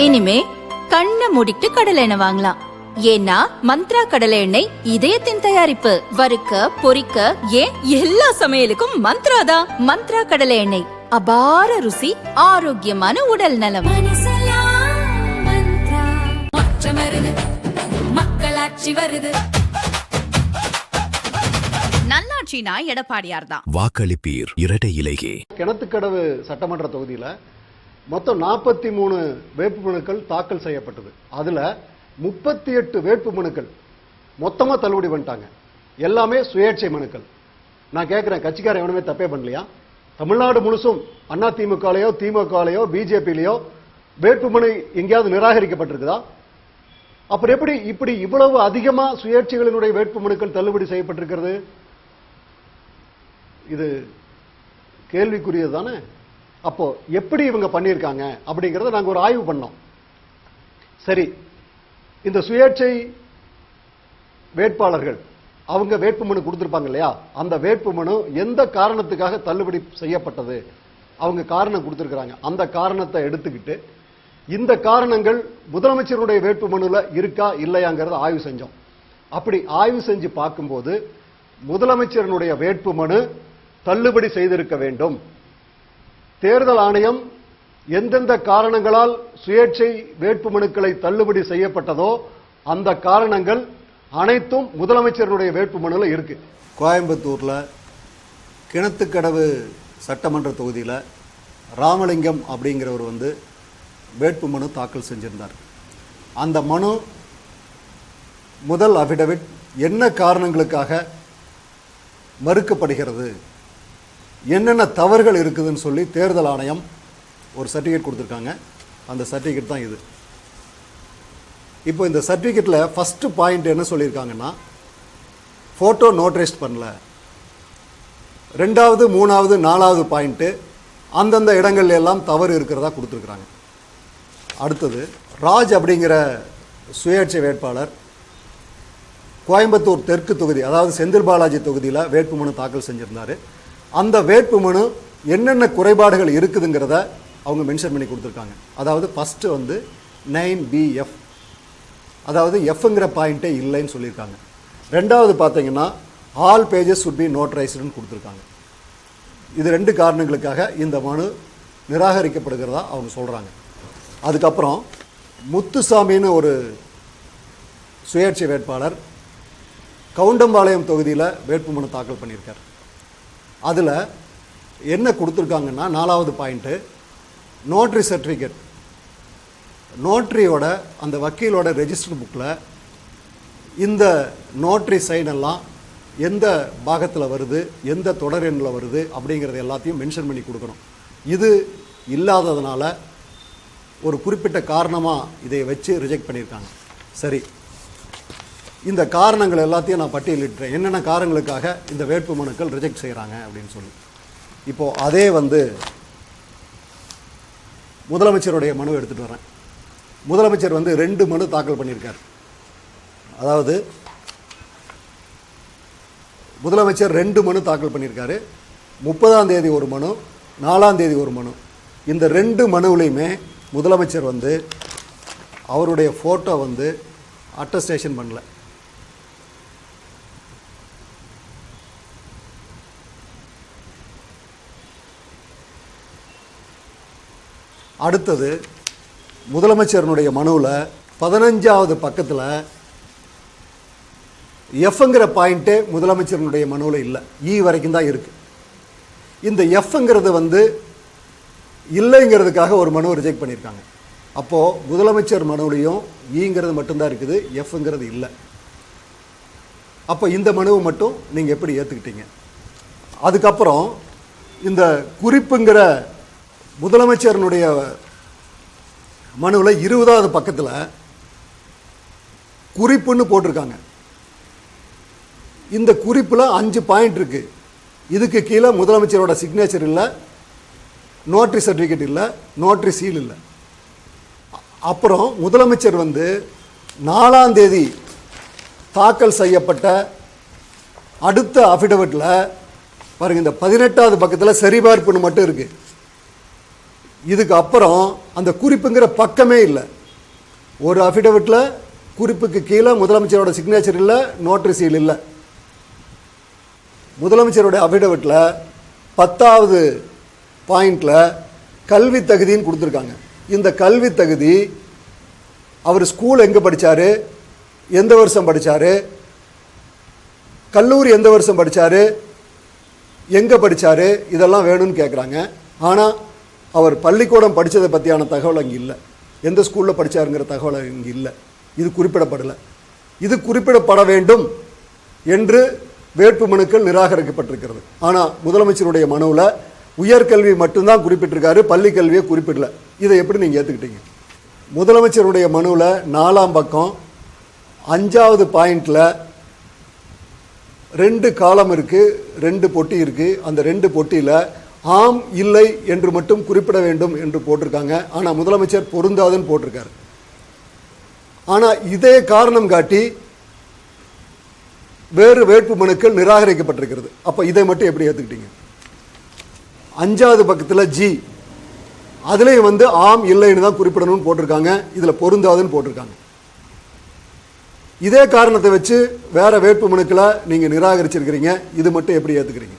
இனிமே கண்ணை மூடிட்டு கடலை எண்ணெய் வாங்கலாம். ஏன்னா மந்த்ரா கடலை எண்ணெய் இதயத்தின் தயாரிப்பு. வறுக்க பொரிக்க ஏன் எல்லா சமையலுக்கும் மந்த்ரா தான். மந்த்ரா கடலை எண்ணெய், அபார ருசி, ஆரோக்கியமான உடல் நலம். மக்களாட்சி வருது. நல்லாட்சினா எடப்பாடியார் தான். வாக்களிப்பீர் இரட்டை இலையே. கிணத்துக்கடவு சட்டமன்ற தொகுதியில் மொத்தம் 43 வேட்புமனுக்கள் தாக்கல் செய்யப்பட்டது. அதுல 38 வேட்புமனுக்கள் மொத்தமா தள்ளுபடி பண்ணிட்டாங்க. எல்லாமே சுயேட்சை மனுக்கள். நான் கேட்கிறேன், கட்சிக்காரன் எவனுமே தப்பே பண்ணலையா? தமிழ்நாடு முழுசும் அண்ணா திமுகலையோ திமுகலையோ பிஜேபியிலையோ வேட்புமனு எங்கேயாவது நிராகரிக்கப்பட்டிருக்குதா? அப்புறம் எப்படி இப்படி இவ்வளவு அதிகமா சுயேட்சைகளினுடைய வேட்புமனுக்கள் தள்ளுபடி செய்யப்பட்டிருக்கிறது? இது கேள்விக்குரியது தானே. அப்போ எப்படி இவங்க பண்ணியிருக்காங்க அப்படிங்கறத நாங்க ஒரு ஆய்வு பண்ணோம். சரி, இந்த சுயேட்சை வேட்பாளர்கள் அவங்க வேட்புமனு கொடுத்திருப்பாங்க இல்லையா, அந்த வேட்புமனு எந்த காரணத்துக்காக தள்ளுபடி செய்யப்பட்டது அவங்க காரணம் கொடுத்திருக்கிறாங்க. அந்த காரணத்தை எடுத்துக்கிட்டு இந்த காரணங்கள் முதலமைச்சருடைய வேட்புமனுல இருக்கா இல்லையாங்கிறத ஆய்வு செஞ்சோம். அப்படி ஆய்வு செஞ்சு பார்க்கும்போது முதலமைச்சருடைய வேட்புமனு தள்ளுபடி செய்திருக்க வேண்டும். தேர்தல் ஆணையம் எந்தெந்த காரணங்களால் சுயேட்சை வேட்புமனுக்களை தள்ளுபடி செய்யப்பட்டதோ அந்த காரணங்கள் அனைத்தும் முதலமைச்சருடைய வேட்புமனுல இருக்கு. கோயம்புத்தூர்ல கிணத்துக்கடவு சட்டமன்ற தொகுதியில் ராமலிங்கம் அப்படிங்கிறவர் வேட்புமனு தாக்கல் செஞ்சிருந்தார். அந்த மனு முதல் அபிடவிட் என்ன காரணங்களுக்காக மறுக்கப்படுகிறது, என்னென்ன தவறுகள் இருக்குதுன்னு சொல்லி தேர்தல் ஆணையம் ஒரு சர்டிஃபிகேட் கொடுத்துருக்காங்க. அந்த சர்டிஃபிகேட் தான் இது. இப்போ இந்த சர்டிஃபிகேட்டில் ஃபஸ்ட்டு பாயிண்ட் என்ன சொல்லியிருக்காங்கன்னா, ஃபோட்டோ நோட்ரைஸ்ட் பண்ணல. ரெண்டாவது, மூணாவது, நாலாவது பாயிண்ட்டு அந்தந்த இடங்கள்ல எல்லாம் தவறு இருக்கிறதா கொடுத்துருக்குறாங்க. அடுத்தது, ராஜ் அப்படிங்கிற சுயேட்சை வேட்பாளர் கோயம்புத்தூர் தெற்கு தொகுதி, அதாவது செந்தில் பாலாஜி தொகுதியில் வேட்புமனு தாக்கல் செஞ்சுருந்தார். அந்த வேட்புமனு என்னென்ன குறைபாடுகள் இருக்குதுங்கிறத அவங்க மென்ஷன் பண்ணி கொடுத்துருக்காங்க. அதாவது ஃபஸ்ட்டு 9BF, அதாவது எஃப்ங்கிற பாயிண்ட்டே இல்லைன்னு சொல்லியிருக்காங்க. ரெண்டாவது பார்த்தீங்கன்னா ஆல் பேஜஸ் சுட் பி நோட்டரைஸ்டுன்னு கொடுத்துருக்காங்க. இது 2 காரணங்களுக்காக இந்த மனு நிராகரிக்கப்படுகிறதா அவங்க சொல்கிறாங்க. அதுக்கப்புறம் முத்துசாமின்னு ஒரு சுயேட்சை வேட்பாளர் கவுண்டம்பாளையம் தொகுதியில் வேட்புமனு தாக்கல் பண்ணியிருக்கார். அதில் என்ன கொடுத்துருக்காங்கன்னா, 4வது பாயிண்ட்டு, நோட்ரி சர்டிஃபிகேட், நோட்ரியோட அந்த வக்கீலோட ரெஜிஸ்டர் புக்கில் இந்த நோட்ரி சைன் எல்லாம் எந்த பாகத்தில் வருது, எந்த தொடர் எண்ணில் வருது அப்படிங்கிறது எல்லாத்தையும் மென்ஷன் பண்ணி கொடுக்கணும். இது இல்லாததுனால ஒரு குறிப்பிட்ட காரணமாக இதை வச்சு ரிஜெக்ட் பண்ணியிருக்காங்க. சரி, இந்த காரணங்கள் எல்லாத்தையும் நான் பட்டியலிட்டேன், என்னென்ன காரணங்களுக்காக இந்த வேட்பு மனுக்கள் ரிஜெக்ட் செய்கிறாங்க அப்படின்னு சொல்லி. இப்போது அதே முதலமைச்சருடைய மனு எடுத்துகிட்டு வரேன். முதலமைச்சர் 2 மனு தாக்கல் பண்ணியிருக்கார். அதாவது முதலமைச்சர் 2 மனு தாக்கல் பண்ணியிருக்காரு. 30ஆம் தேதி ஒரு மனு, 4ஆம் தேதி ஒரு மனு. இந்த 2 மனுவிலையுமே முதலமைச்சர் அவருடைய ஃபோட்டோ அட்டஸ்டேஷன் பண்ணல. அடுத்தது, முதலமைச்சருடைய மனுவில் 15வது பக்கத்தில் எஃப்ங்கிற பாயிண்ட்டே முதலமைச்சருடைய மனுவில் இல்லை, இ வரைக்கும் தான் இருக்குது. இந்த எஃப்ங்கிறது இல்லைங்கிறதுக்காக ஒரு மனுவை ரிஜெக்ட் பண்ணியிருக்காங்க. அப்போது முதலமைச்சர் மனுவிலையும் ஈங்கிறது மட்டும்தான் இருக்குது, எஃப்ங்கிறது இல்லை. அப்போ இந்த மனுவை மட்டும் நீங்கள் எப்படி ஏற்றுக்கிட்டீங்க? அதுக்கப்புறம் இந்த குறிப்புங்கிற முதலமைச்சருடைய மனுவில் 20வது பக்கத்தில் குறிப்புன்னு போட்டிருக்காங்க. இந்த குறிப்பில் 5 பாயிண்ட் இருக்குது. இதுக்கு கீழே முதலமைச்சரோட சிக்னேச்சர் இல்லை, நோட்ரி சர்டிஃபிகேட் இல்லை, நோட்ரி சீல் இல்லை. அப்புறம் முதலமைச்சர் 4ஆம் தேதி தாக்கல் செய்யப்பட்ட அடுத்த அஃபிடவிட்டில் பாருங்கள், இந்த 18வது பக்கத்தில் சரிபார்ப்புன்னு மட்டும் இருக்குது. இதுக்கு அப்புறம் அந்த குறிப்புங்கிற பக்கமே இல்லை. ஒரு அஃபிடவிட்டில் குறிப்புக்கு கீழே முதலமைச்சரோட சிக்னேச்சர் இல்லை, நோட்டரி சீல் இல்லை. முதலமைச்சருடைய அஃபிடவிட்டில் 10வது பாயிண்டில் கல்வி தகுதின்னு கொடுத்துருக்காங்க. இந்த கல்வி தகுதி அவர் ஸ்கூல் எங்கே படித்தார், எந்த வருஷம் படித்தார், கல்லூரி எந்த வருஷம் படித்தார், எங்கே படித்தார், இதெல்லாம் வேணும்னு கேட்குறாங்க. ஆனால் அவர் பள்ளிக்கூடம் படித்ததை பற்றியான தகவல் அங்கே இல்லை, எந்த ஸ்கூலில் படித்தாருங்கிற தகவல் இங்கே இல்லை. இது குறிப்பிடப்படலை. இது குறிப்பிடப்பட வேண்டும் என்று வேட்பு மனுக்கள் நிராகரிக்கப்பட்டிருக்கிறது. ஆனால் முதலமைச்சருடைய மனுவில் உயர்கல்வி மட்டும்தான் குறிப்பிட்டிருக்காரு, பள்ளி கல்வியை குறிப்பிடல. இதை எப்படி நீங்கள் ஏற்றுக்கிட்டீங்க? முதலமைச்சருடைய மனுவில் 4ஆம் பக்கம் 5வது பாயிண்டில் 2 காலம் இருக்குது, 2 பொட்டி இருக்குது. அந்த 2 பொட்டியில் ஆம் இல்லை என்று மட்டும் குறிப்பிட வேண்டும் என்று போட்டிருக்காங்க. ஆனால் முதலமைச்சர் பொருந்தாதுன்னு போட்டிருக்காரு. ஆனால் இதே காரணம் காட்டி வேறு வேட்பு மனுக்கள் நிராகரிக்கப்பட்டிருக்கிறது. அப்போ இதை மட்டும் எப்படி ஏற்றுக்கிட்டீங்க? 5வது பக்கத்தில் ஜி, அதுலேயும் ஆம் இல்லைன்னு தான் குறிப்பிடணும்னு போட்டிருக்காங்க, இதில் பொருந்தாதுன்னு போட்டிருக்காங்க. இதே காரணத்தை வச்சு வேற வேட்பு மனுக்களை நீங்கள் நிராகரிச்சிருக்கிறீங்க, இது மட்டும் எப்படி ஏற்றுக்கிறீங்க?